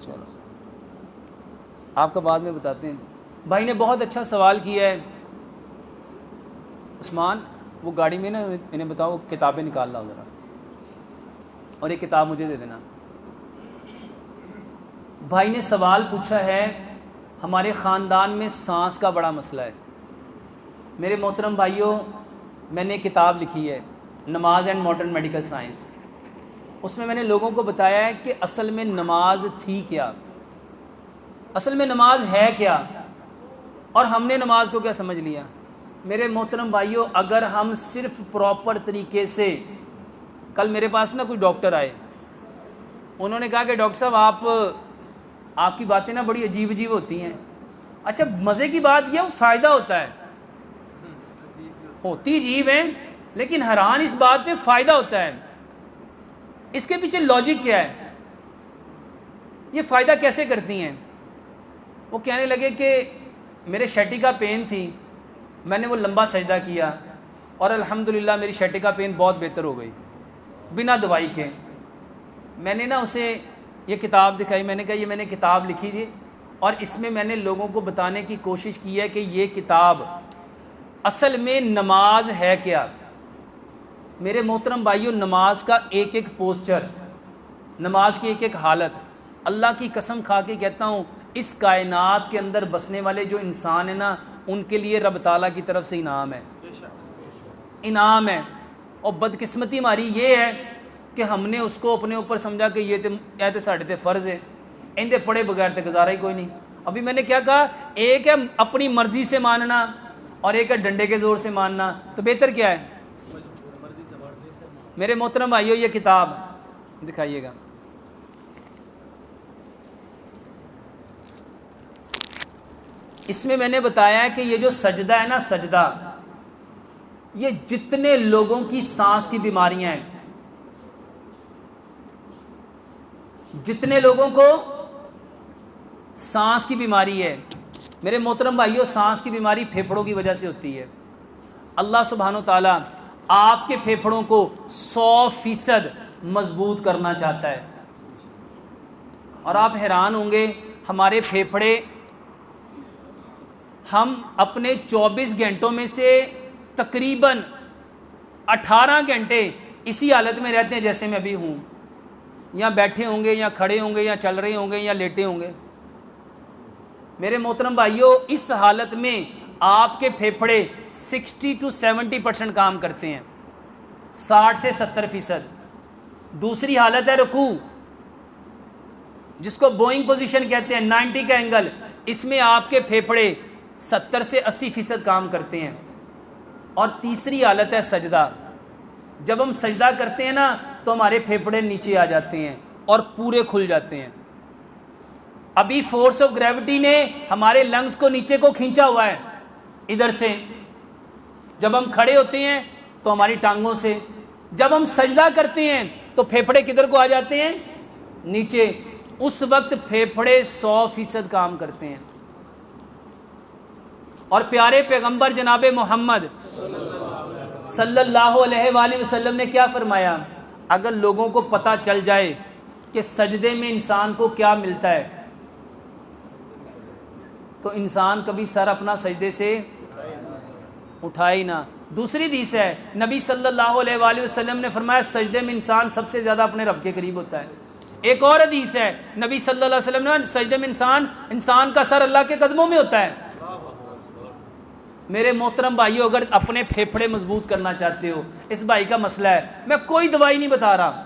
चलो आपका बाद में बताते हैं। भाई ने बहुत अच्छा सवाल किया है। उस्मान वो गाड़ी में ना इन्हें बताओ किताबें निकाल लाओ ज़रा, और एक किताब मुझे दे देना। भाई ने सवाल पूछा है, हमारे ख़ानदान में सांस का बड़ा मसला है। मेरे मोहतरम भाइयों, मैंने एक किताब लिखी है नमाज एंड मॉडर्न मेडिकल साइंस। उसमें मैंने लोगों को बताया है कि असल में नमाज थी क्या, असल में नमाज है क्या, और हमने नमाज को क्या समझ लिया। मेरे मोहतरम भाइयों, अगर हम सिर्फ प्रॉपर तरीके से, कल मेरे पास ना कुछ डॉक्टर आए, उन्होंने कहा कि डॉक्टर साहब आपकी बातें ना बड़ी अजीब अजीब होती हैं। अच्छा, मज़े की बात यह फ़ायदा होता है, होती अजीब है लेकिन हैरान इस बात में फ़ायदा होता है। इसके पीछे लॉजिक क्या है, ये फ़ायदा कैसे करती हैं। वो कहने लगे कि मेरे शैटिका पेन थी, मैंने वो लंबा सजदा किया और अल्हम्दुलिल्लाह मेरी शैटिका पेन बहुत बेहतर हो गई बिना दवाई के। मैंने ना उसे ये किताब दिखाई, मैंने कहा ये मैंने किताब लिखी थी और इसमें मैंने लोगों को बताने की कोशिश की है कि ये किताब असल में नमाज है क्या। मेरे मोहतरम भाइयों, नमाज का एक एक पोस्चर, नमाज की एक एक हालत, अल्लाह की कसम खा के कहता हूँ, इस कायनात के अंदर बसने वाले जो इंसान है ना, उनके लिए रब ताला की तरफ से इनाम है, इनाम है। और बदकिस्मती हमारी ये है कि हमने उसको अपने ऊपर समझा कि ये तो साढ़े ते फ़र्ज़ है, इनके पढ़े बगैर तो गुजारा ही कोई नहीं। अभी मैंने क्या कहा, एक है अपनी मर्ज़ी से मानना और एक है डंडे के ज़ोर से मानना, तो बेहतर क्या है। मेरे मोहतरम भाइयों, ये किताब दिखाइएगा। इसमें मैंने बताया है कि ये जो सजदा है ना, सजदा, ये जितने लोगों की सांस की बीमारियां हैं, जितने लोगों को सांस की बीमारी है, मेरे मोहतरम भाइयों, सांस की बीमारी फेफड़ों की वजह से होती है। अल्लाह सुब्हानो ताला आपके फेफड़ों को 100% मजबूत करना चाहता है। और आप हैरान होंगे, हमारे फेफड़े, हम अपने 24 घंटों में से तकरीबन 18 घंटे इसी हालत में रहते हैं जैसे मैं अभी हूँ, या बैठे होंगे या खड़े होंगे या चल रहे होंगे या लेटे होंगे। मेरे मोहतरम भाइयों, इस हालत में आपके फेफड़े 60 to 70% काम करते हैं, 60 से 70%। दूसरी हालत है रुकू, जिसको बोइंग पोजीशन कहते हैं, 90 का एंगल, इसमें आपके फेफड़े 70 से 80% काम करते हैं। और तीसरी हालत है सजदा। जब हम सजदा करते हैं ना, तो हमारे फेफड़े नीचे आ जाते हैं और पूरे खुल जाते हैं। अभी फोर्स ऑफ ग्रेविटी ने हमारे लंग्स को नीचे को खींचा हुआ है इधर से। जब हम खड़े होते हैं तो हमारी टांगों से, जब हम सजदा करते हैं तो फेफड़े किधर को आ जाते हैं, नीचे। उस वक्त फेफड़े 100% काम करते हैं। और प्यारे पैगंबर जनाब मोहम्मद सल्लल्लाहु अलैहि वसल्लम ने क्या फरमाया, अगर लोगों को पता चल जाए कि सजदे में इंसान को क्या मिलता है, तो इंसान कभी सर अपना सजदे से उठाए ही ना। दूसरी हदीस है, नबी सल्लल्लाहु अलैहि वसल्लम ने फरमाया, सजदे में इंसान सबसे ज़्यादा अपने रब के करीब होता है। एक और हदीस है, नबी सल्लल्लाहु अलैहि वसल्लम ने, सजदे में इंसान का सर अल्लाह के कदमों में होता है। मेरे मोहतरम भाइयों, अगर अपने फेफड़े मजबूत करना चाहते हो, इस भाई का मसला है, मैं कोई दवाई नहीं बता रहा,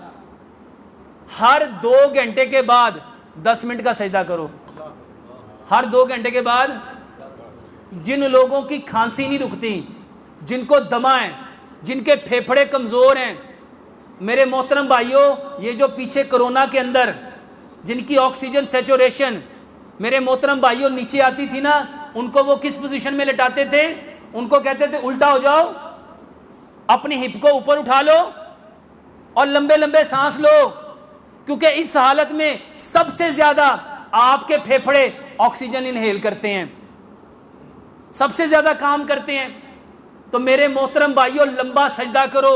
हर 2 घंटे के बाद 10 मिनट का सजदा करो। हर 2 घंटे के बाद। जिन लोगों की खांसी नहीं रुकती, जिनको दमा है, जिनके फेफड़े कमज़ोर हैं, मेरे मोहतरम भाइयों, ये जो पीछे कोरोना के अंदर जिनकी ऑक्सीजन सैचुरेशन, मेरे मोहतरम भाइयों, नीचे आती थी ना, उनको वो किस पोजीशन में लेटाते थे, उनको कहते थे उल्टा हो जाओ, अपनी हिप को ऊपर उठा लो और लंबे लंबे सांस लो, क्योंकि इस हालत में सबसे ज्यादा आपके फेफड़े ऑक्सीजन इनहेल करते हैं, सबसे ज्यादा काम करते हैं। तो मेरे मोहतरम भाइयों, लंबा सजदा करो।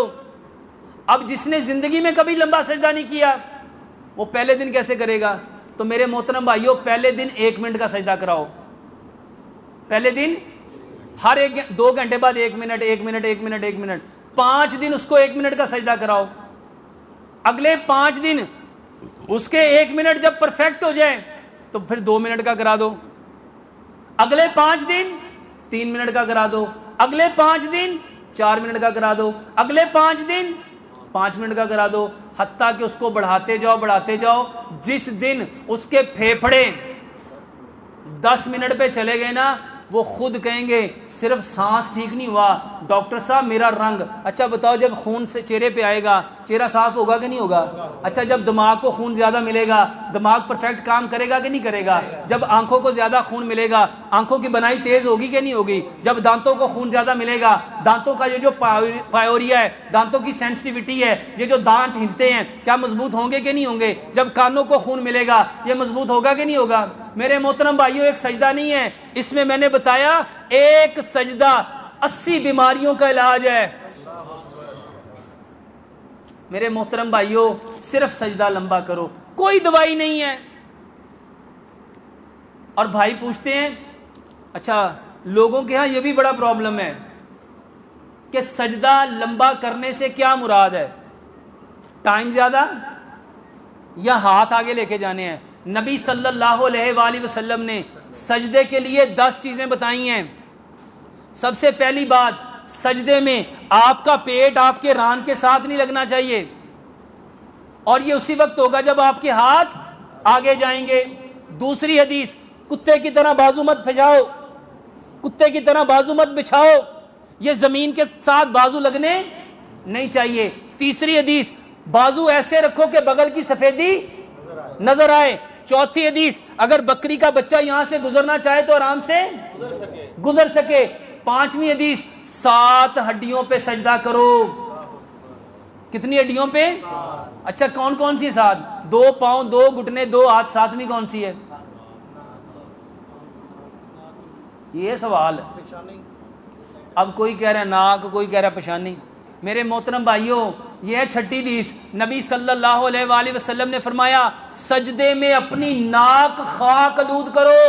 अब जिसने जिंदगी में कभी लंबा सजदा नहीं किया, वो पहले दिन कैसे करेगा। तो मेरे मोहतरम भाइयों पहले दिन 1 मिनट का सजदा कराओ, पहले दिन हर 2 घंटे बाद 1 मिनट 1 मिनट 1 मिनट 1 मिनट, 5 दिन उसको 1 मिनट का सजदा कराओ। अगले 5 दिन उसके 1 मिनट जब परफेक्ट हो जाए तो फिर 2 मिनट का करा दो, अगले 5 दिन 3 मिनट का करा दो, अगले 5 दिन 4 मिनट का करा दो, अगले 5 दिन 5 मिनट का करा दो, हत्ता कि उसको बढ़ाते जाओ। जिस दिन उसके फेफड़े 10 मिनट पे चले गए ना, वो खुद कहेंगे सिर्फ सांस ठीक नहीं हुआ, डॉक्टर साहब मेरा रंग। अच्छा बताओ, जब खून से चेहरे पे आएगा चेहरा साफ होगा कि नहीं होगा? अच्छा, जब दिमाग को खून ज़्यादा मिलेगा दिमाग परफेक्ट काम करेगा कि नहीं करेगा? जब आंखों को ज़्यादा खून मिलेगा आंखों की बनाई तेज़ होगी कि नहीं होगी? जब दांतों को खून ज़्यादा मिलेगा दांतों का ये जो पायोरिया है, दांतों की सेंसिटिविटी है, ये जो दांत हिलते हैं क्या मजबूत होंगे कि नहीं होंगे? जब कानों को खून मिलेगा ये मजबूत होगा कि नहीं होगा? मेरे मोहतरम भाइयों, एक सजदा नहीं है, इसमें मैंने बताया एक सजदा 80 बीमारियों का इलाज है। मेरे मोहतरम भाइयों, सिर्फ सजदा लंबा करो, कोई दवाई नहीं है। और भाई पूछते हैं, अच्छा लोगों के यहाँ ये भी बड़ा प्रॉब्लम है कि सजदा लंबा करने से क्या मुराद है? टाइम ज़्यादा या हाथ आगे लेके जाने हैं? नबी सल्लल्लाहु अलैहि वसल्लम ने सजदे के लिए 10 चीज़ें बताई हैं। सबसे पहली बात, सजदे में आपका पेट आपके रान के साथ नहीं लगना चाहिए, और ये उसी वक्त होगा जब आपके हाथ आगे जाएंगे। दूसरी हदीस, कुत्ते की तरह बाजू मत फैलाओ, कुत्ते की तरह बाजू मत बिछाओ, ये ज़मीन के साथ बाजू लगने नहीं चाहिए। तीसरी हदीस, बाजू ऐसे रखो कि बगल की सफ़ेदी नजर आए। चौथी हदीस, अगर बकरी का बच्चा यहां से गुजरना चाहे तो आराम से गुजर सके। पांचवी हदीस, 7 हड्डियों पे सजदा करो। कितनी हड्डियों पे? अच्छा, कौन कौन सी 7? 2 पांव, 2 घुटने, 2 हाथ, 7वीं कौन सी है? ये सवाल है। अब कोई कह रहा है नाक, कोई कह रहा है पेशानी। मेरे मोहतरम भाइयों, यह 6ठी हदीस, नबी सल्लल्लाहु अलैहि वसल्लम ने फरमाया सजदे में अपनी नाक खाक आलूद करो।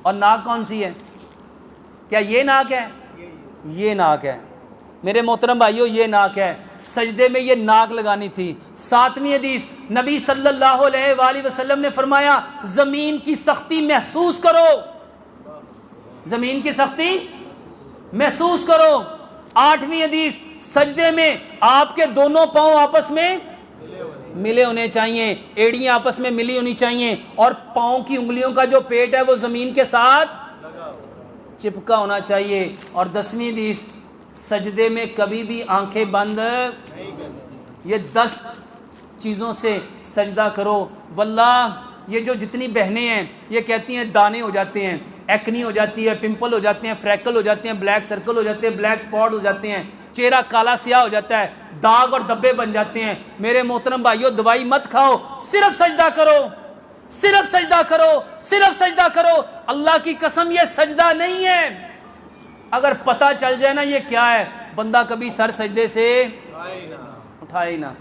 और नाक कौन सी है? क्या ये नाक है? ये नाक है। मेरे मोहतरम भाइयों, ये नाक है, सजदे में ये नाक लगानी थी। 7वीं हदीस, नबी सल्लल्लाहु अलैहि वसल्लम ने फरमाया ज़मीन की सख्ती महसूस करो, ज़मीन की सख्ती महसूस करो। 8वीं हदीस, सजदे में आपके दोनों पांव आपस में मिले होने चाहिए, एड़ियां आपस में मिली होनी चाहिए, और पांव की उंगलियों का जो पेट है वो ज़मीन के साथ चिपका होना चाहिए। और 10वीं हदीस, सजदे में कभी भी आंखें बंद, ये 10 चीज़ों से सजदा करो। वल्लाह, ये जो जितनी बहनें हैं ये कहती हैं दाने हो जाते हैं, एक्नी हो जाती है, पिंपल हो जाते हैं, फ्रैकल हो जाते हैं, ब्लैक सर्कल हो जाते हैं, ब्लैक स्पॉट हो जाते हैं, चेहरा काला स्याह हो जाता है, दाग और धब्बे बन जाते हैं। मेरे मोहतरम भाइयों, दवाई मत खाओ, सिर्फ सजदा करो, सिर्फ सजदा करो, सिर्फ सजदा करो। अल्लाह की कसम, ये सजदा नहीं है। अगर पता चल जाए ना ये क्या है, बंदा कभी सर सजदे से उठाए ना।